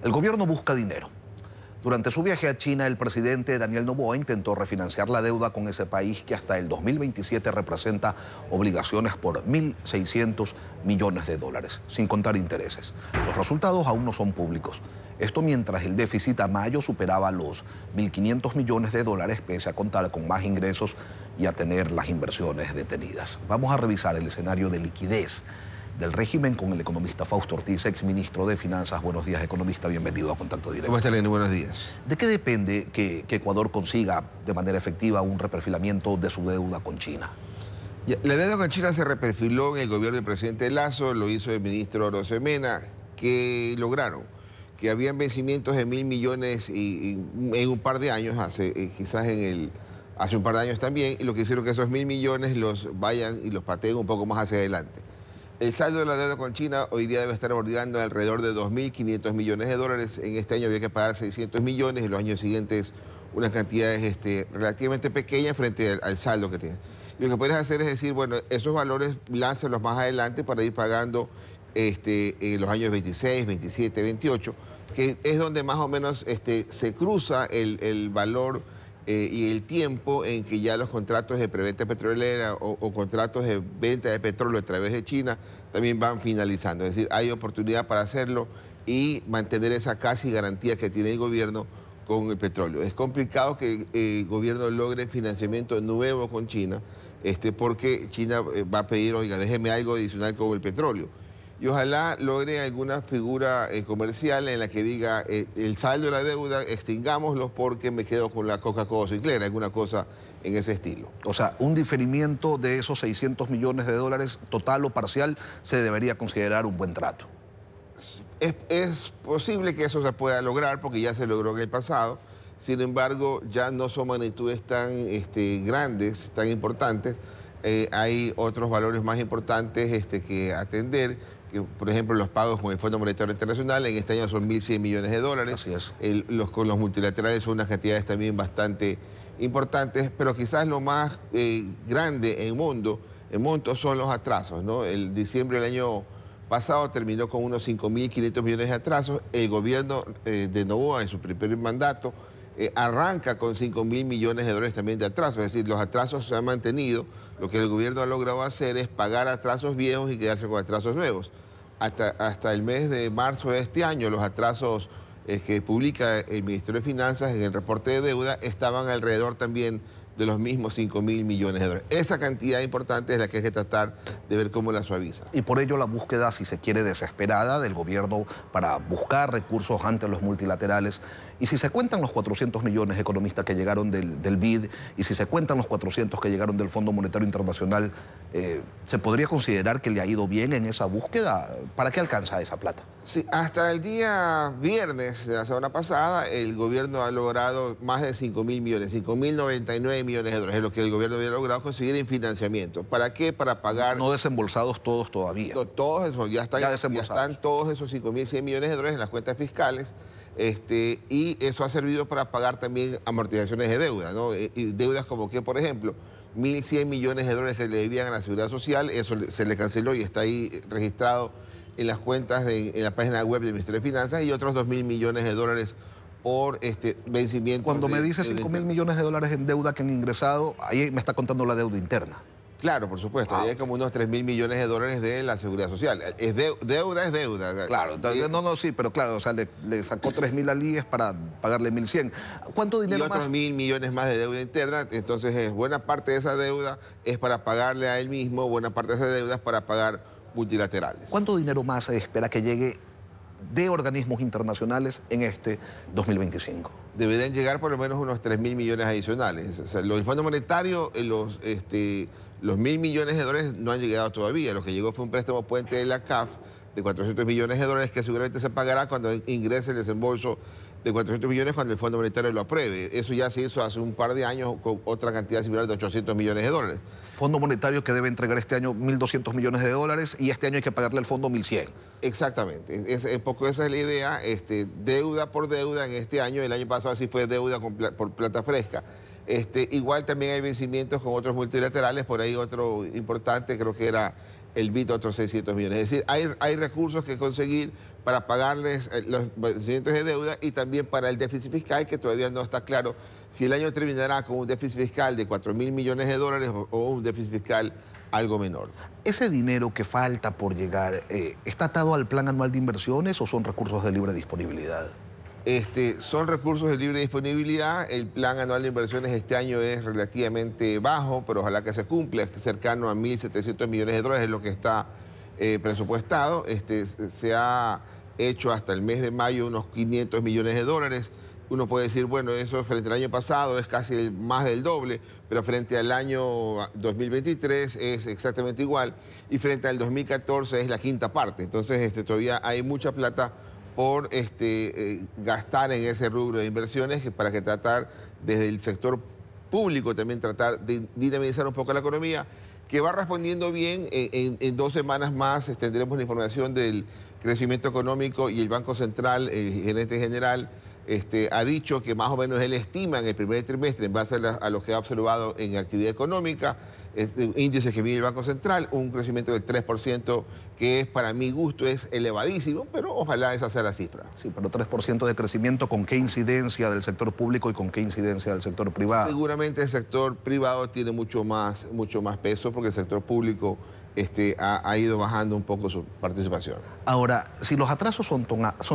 El gobierno busca dinero. Durante su viaje a China, el presidente Daniel Noboa intentó refinanciar la deuda con ese país que hasta el 2027 representa obligaciones por 1.600 millones de dólares, sin contar intereses. Los resultados aún no son públicos. Esto mientras el déficit a mayo superaba los 1.500 millones de dólares, pese a contar con más ingresos y a tener las inversiones detenidas. Vamos a revisar el escenario de liquidez del régimen con el economista Fausto Ortiz, exministro de Finanzas. Buenos días, economista, bienvenido a Contacto Directo. ¿Cómo está, Lenny? Buenos días. ¿De qué depende que Ecuador consiga de manera efectiva un reperfilamiento de su deuda con China? La deuda con China se reperfiló en el gobierno del presidente Lasso, lo hizo el ministro Arosemena, que lograron que habían vencimientos de 1.000 millones en un par de años, hace un par de años también, y lo que hicieron que esos 1.000 millones los vayan y los pateen un poco más hacia adelante. El saldo de la deuda con China hoy día debe estar bordeando alrededor de 2.500 millones de dólares. En este año había que pagar 600 millones y en los años siguientes unas cantidades relativamente pequeñas frente al saldo que tiene. Y lo que puedes hacer es decir, bueno, esos valores lánzalos más adelante para ir pagando en los años 26, 27, 28, que es donde más o menos se cruza el valor y el tiempo en que ya los contratos de preventa petrolera o contratos de venta de petróleo a través de China también van finalizando. Es decir, hay oportunidad para hacerlo y mantener esa casi garantía que tiene el gobierno con el petróleo. Es complicado que el gobierno logre financiamiento nuevo con China, porque China va a pedir, oiga, déjeme algo adicional con el petróleo. Y ojalá logre alguna figura comercial en la que diga el saldo de la deuda, extingámoslo porque me quedo con la Coca-Cola Sinclair, alguna cosa en ese estilo. O sea, un diferimiento de esos 600 millones de dólares, total o parcial, se debería considerar un buen trato. Es posible que eso se pueda lograr porque ya se logró en el pasado. Sin embargo, ya no son magnitudes tan grandes, tan importantes. Hay otros valores más importantes que atender, que por ejemplo los pagos con el Fondo Monetario Internacional en este año son 1.100 millones de dólares. Así es. Con los multilaterales son unas cantidades también bastante importantes, pero quizás lo más grande en monto son los atrasos, ¿no? El diciembre del año pasado terminó con unos 5.500 millones de atrasos. El gobierno de Noboa en su primer mandato arranca con 5.000 millones de dólares también de atrasos, es decir, los atrasos se han mantenido. Lo que el gobierno ha logrado hacer es pagar atrasos viejos y quedarse con atrasos nuevos. Hasta el mes de marzo de este año, los atrasos que publica el Ministerio de Finanzas en el reporte de deuda estaban alrededor también de los mismos 5.000 millones de dólares. Esa cantidad importante es la que hay que tratar de ver cómo la suaviza. Y por ello la búsqueda, si se quiere, desesperada del gobierno para buscar recursos ante los multilaterales. Y si se cuentan los 400 millones, economistas, que llegaron del BID, y si se cuentan los 400 que llegaron del Fondo Monetario Internacional, ¿se podría considerar que le ha ido bien en esa búsqueda? ¿Para qué alcanza esa plata? Sí, hasta el día viernes de la semana pasada, el gobierno ha logrado más de 5.000 millones, 5.099 millones de dólares, es lo que el gobierno había logrado conseguir en financiamiento. ¿Para qué? Para pagar... No desembolsados todos todavía. No, todos esos, ya están todos esos 5.100 millones de dólares en las cuentas fiscales, y eso ha servido para pagar también amortizaciones de deuda, ¿no? Y deudas como que, por ejemplo, 1.100 millones de dólares que le debían a la Seguridad Social, eso se le canceló y está ahí registrado en las cuentas, en la página web del Ministerio de Finanzas, y otros 2.000 millones de dólares por vencimiento. Cuando me dice 5.000 millones de dólares en deuda que han ingresado, ahí me está contando la deuda interna. Claro, por supuesto. Ahí hay como unos 3.000 millones de dólares de la Seguridad Social. Deuda es deuda. Claro, sí, pero claro, o sea, le sacó 3.000 al IES para pagarle 1.100. ¿Cuánto dinero más? Y otros 1.000 millones más de deuda interna. Entonces, buena parte de esa deuda es para pagarle a él mismo, buena parte de esa deuda es para pagar multilaterales. ¿Cuánto dinero más se espera que llegue de organismos internacionales en este 2025? Deberían llegar por lo menos unos 3.000 millones adicionales. O sea, el Fondo Monetario, los 1.000 millones de dólares no han llegado todavía. Lo que llegó fue un préstamo puente de la CAF de 400 millones de dólares que seguramente se pagará cuando ingrese el desembolso de 400 millones cuando el Fondo Monetario lo apruebe. Eso ya se hizo hace un par de años con otra cantidad similar de 800 millones de dólares. Fondo Monetario que debe entregar este año 1.200 millones de dólares y este año hay que pagarle al fondo 1.100. Exactamente. Un poco esa es la idea. Deuda por deuda en este año. El año pasado sí fue deuda por plata fresca. Igual también hay vencimientos con otros multilaterales. Por ahí otro importante creo que era el BID otros 600 millones. Es decir, hay recursos que conseguir para pagarles los vencimientos de deuda y también para el déficit fiscal, que todavía no está claro si el año terminará con un déficit fiscal de 4.000 millones de dólares o un déficit fiscal algo menor. ¿Ese dinero que falta por llegar está atado al plan anual de inversiones o son recursos de libre disponibilidad? Son recursos de libre disponibilidad. El plan anual de inversiones este año es relativamente bajo, pero ojalá que se cumpla, es cercano a 1.700 millones de dólares, es lo que está presupuestado. Se ha hecho hasta el mes de mayo unos 500 millones de dólares. Uno puede decir, bueno, eso frente al año pasado es casi más del doble, pero frente al año 2023 es exactamente igual y frente al 2014 es la quinta parte. Entonces todavía hay mucha plata por gastar en ese rubro de inversiones para que tratar desde el sector público también tratar de dinamizar un poco la economía, que va respondiendo bien. En 2 semanas más tendremos la información del crecimiento económico y el Banco Central, el gerente general, ha dicho que más o menos él estima en el primer trimestre, en base a lo que ha observado en actividad económica, índices que mide el Banco Central, un crecimiento del 3%, que es, para mi gusto, es elevadísimo, pero ojalá esa sea la cifra. Sí, pero 3% de crecimiento, ¿con qué incidencia del sector público y con qué incidencia del sector privado? Seguramente el sector privado tiene mucho más peso, porque el sector público ha ido bajando un poco su participación. Ahora, si los atrasos son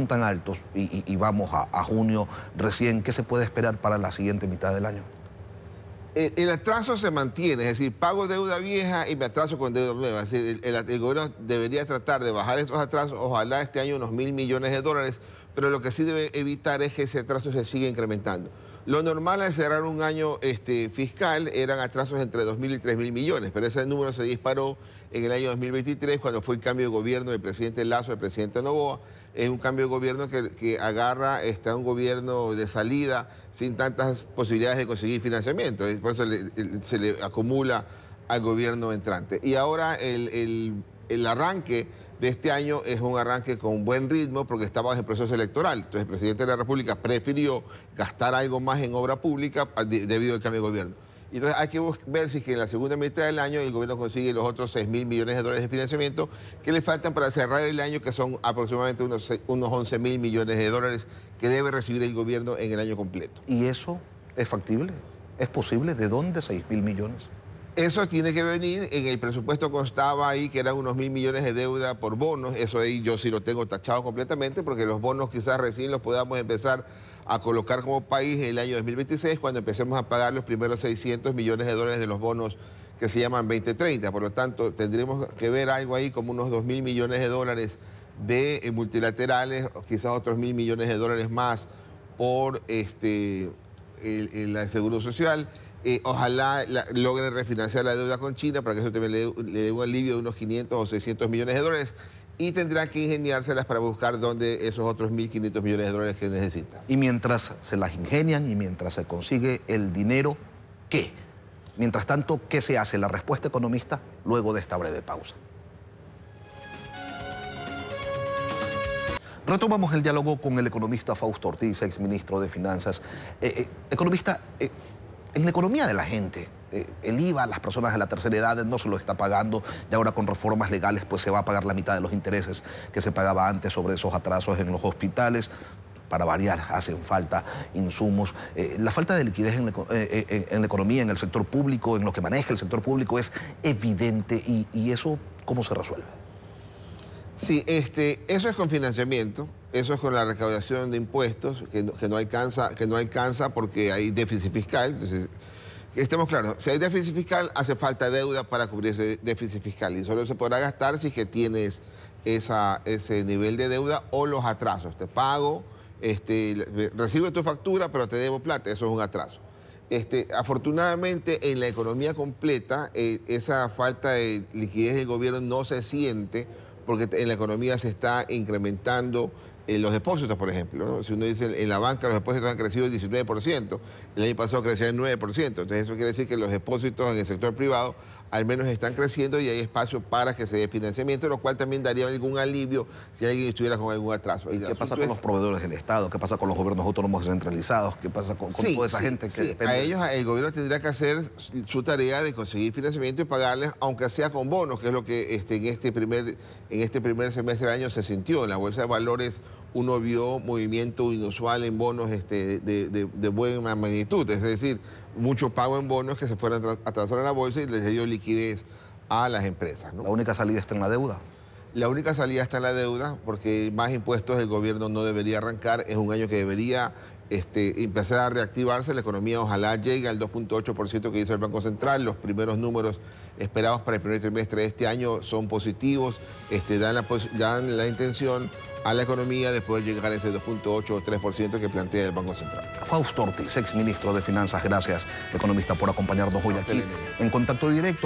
tan altos y vamos a junio recién, ¿qué se puede esperar para la siguiente mitad del año? El atraso se mantiene, es decir, pago deuda vieja y me atraso con deuda nueva. Es decir, el gobierno debería tratar de bajar esos atrasos, ojalá este año unos 1.000 millones de dólares, pero lo que sí debe evitar es que ese atraso se siga incrementando. Lo normal al cerrar un año fiscal eran atrasos entre 2.000 y 3.000 millones, pero ese número se disparó en el año 2023 cuando fue el cambio de gobierno del presidente Lasso, del presidente Noboa. Es un cambio de gobierno que agarra a un gobierno de salida sin tantas posibilidades de conseguir financiamiento. Por eso se le acumula al gobierno entrante. Y ahora el arranque de este año es un arranque con buen ritmo porque estaba en el proceso electoral. Entonces el presidente de la República prefirió gastar algo más en obra pública debido al cambio de gobierno. Y entonces hay que ver si que en la segunda mitad del año el gobierno consigue los otros 6.000 millones de dólares de financiamiento que le faltan para cerrar el año, que son aproximadamente unos 11.000 millones de dólares que debe recibir el gobierno en el año completo. ¿Y eso es factible? ¿Es posible? ¿De dónde 6.000 millones? Eso tiene que venir, en el presupuesto constaba ahí que eran unos 1.000 millones de deuda por bonos. Eso ahí yo sí lo tengo tachado completamente, porque los bonos quizás recién los podamos empezar a colocar como país en el año 2026, cuando empecemos a pagar los primeros 600 millones de dólares de los bonos que se llaman 2030. Por lo tanto, tendremos que ver algo ahí como unos 2.000 millones de dólares de multilaterales, o quizás otros 1.000 millones de dólares más por el Seguro Social. Ojalá logren refinanciar la deuda con China para que eso también le dé un alivio de unos 500 o 600 millones de dólares. Y tendrán que ingeniárselas para buscar dónde esos otros 1.500 millones de dólares que necesitan. Y mientras se las ingenian y mientras se consigue el dinero, ¿qué? Mientras tanto, ¿qué se hace? La respuesta economista luego de esta breve pausa. Retomamos el diálogo con el economista Fausto Ortiz, exministro de Finanzas. Economista, en la economía de la gente, el IVA, las personas de la tercera edad no se lo está pagando y ahora con reformas legales pues se va a pagar la mitad de los intereses que se pagaba antes sobre esos atrasos en los hospitales. Para variar, hacen falta insumos. La falta de liquidez en la economía, en el sector público, en lo que maneja el sector público es evidente. ¿Y eso cómo se resuelve? Sí, eso es con financiamiento, eso es con la recaudación de impuestos, que no alcanza porque hay déficit fiscal. Entonces, estemos claros, si hay déficit fiscal, hace falta deuda para cubrir ese déficit fiscal y solo se podrá gastar si que tienes ese nivel de deuda o los atrasos. Te pago, recibo tu factura, pero te debo plata, eso es un atraso. Afortunadamente, en la economía completa, esa falta de liquidez del gobierno no se siente porque en la economía se está incrementando los depósitos, por ejemplo, ¿no? Si uno dice en la banca los depósitos han crecido el 19%, el año pasado crecían el 9%, entonces eso quiere decir que los depósitos en el sector privado al menos están creciendo y hay espacio para que se dé financiamiento, lo cual también daría algún alivio si alguien estuviera con algún atraso. ¿Qué pasa con los proveedores del Estado? ¿Qué pasa con los gobiernos autónomos descentralizados? ¿Qué pasa con toda esa gente que depende? A ellos el gobierno tendrá que hacer su tarea de conseguir financiamiento y pagarles, aunque sea con bonos, que es lo que en este primer semestre del año se sintió. En la Bolsa de Valores uno vio movimiento inusual en bonos de buena magnitud, es decir, mucho pago en bonos que se fueron a transar en la bolsa y les dio liquidez a las empresas, ¿no? ¿La única salida está en la deuda? La única salida está en la deuda, porque más impuestos el gobierno no debería arrancar. Es un año que debería empezar a reactivarse. La economía ojalá llegue al 2.8% que dice el Banco Central. Los primeros números esperados para el primer trimestre de este año son positivos, dan la intención a la economía de poder llegar a ese 2.8 o 3% que plantea el Banco Central. Fausto Ortiz, exministro de Finanzas, gracias, economista, por acompañarnos hoy aquí en Contacto Directo.